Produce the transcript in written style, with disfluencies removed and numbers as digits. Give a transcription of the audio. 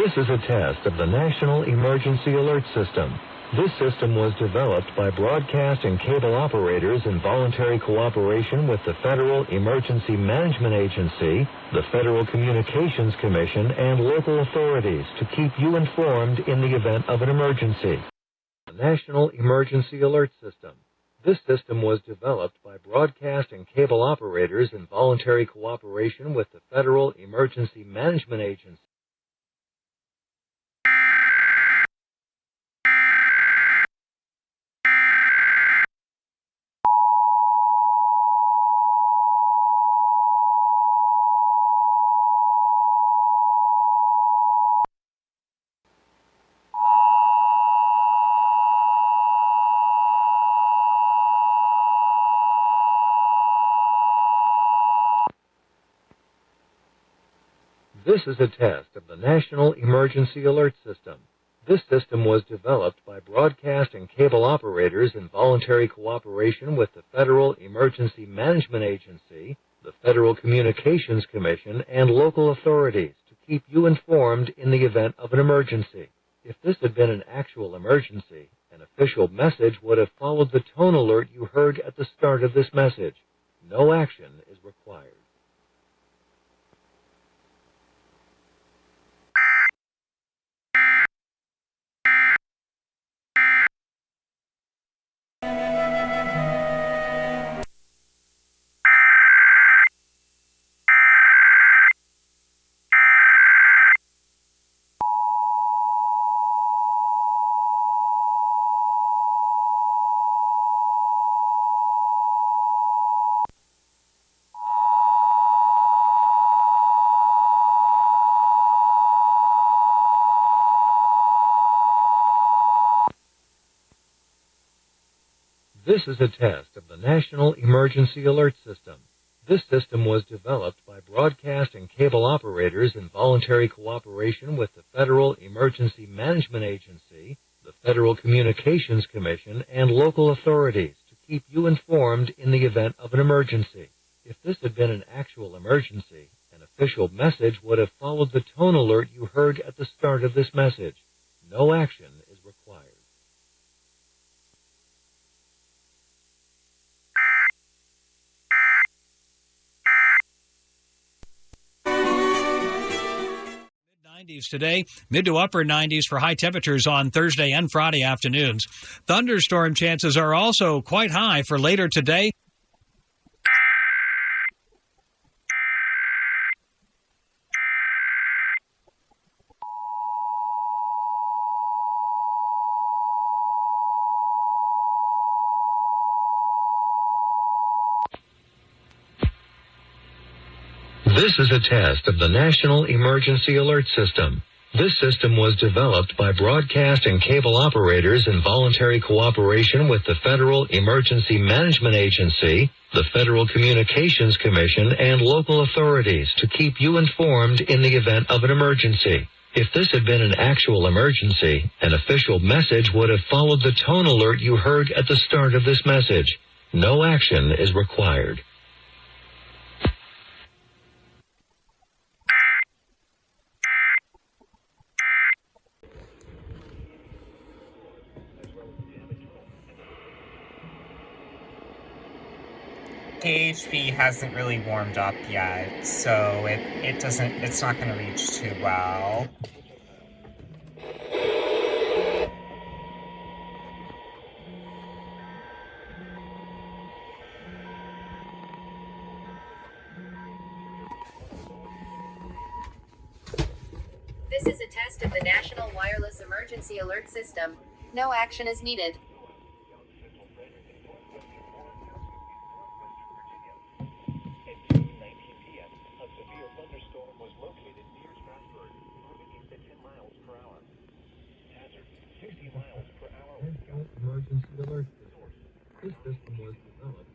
This is a test of the National Emergency Alert System. This system was developed by broadcast and cable operators in voluntary cooperation with the Federal Emergency Management Agency, the Federal Communications Commission, and local authorities to keep you informed in the event of an emergency. The National Emergency Alert System. This system was developed by broadcast and cable operators in voluntary cooperation with the Federal Emergency Management Agency. This is a test of the National Emergency Alert System. This system was developed by broadcast and cable operators in voluntary cooperation with the Federal Emergency Management Agency, the Federal Communications Commission, and local authorities to keep you informed in the event of an emergency. If this had been an actual emergency, an official message would have followed the tone alert you heard at the start of this message. No action is required. This is a test of the National Emergency Alert System. This system was developed by broadcast and cable operators in voluntary cooperation with the Federal Emergency Management Agency, the Federal Communications Commission, and local authorities to keep you informed in the event of an emergency. If this had been an actual emergency, an official message would have followed the tone alert you heard at the start of this message. No action is required. Mid-90s today, mid to upper 90s for high temperatures on Thursday and Friday afternoons. Thunderstorm chances are also quite high for later today. This is a test of the National Emergency Alert System. This system was developed by broadcast and cable operators in voluntary cooperation with the Federal Emergency Management Agency, the Federal Communications Commission, and local authorities to keep you informed in the event of an emergency. If this had been an actual emergency, an official message would have followed the tone alert you heard at the start of this message. No action is required. KHP hasn't really warmed up yet, so it's not going to reach too well. This is a test of the National Wireless Emergency Alert System. No action is needed. Emergency Alert System. This system was developed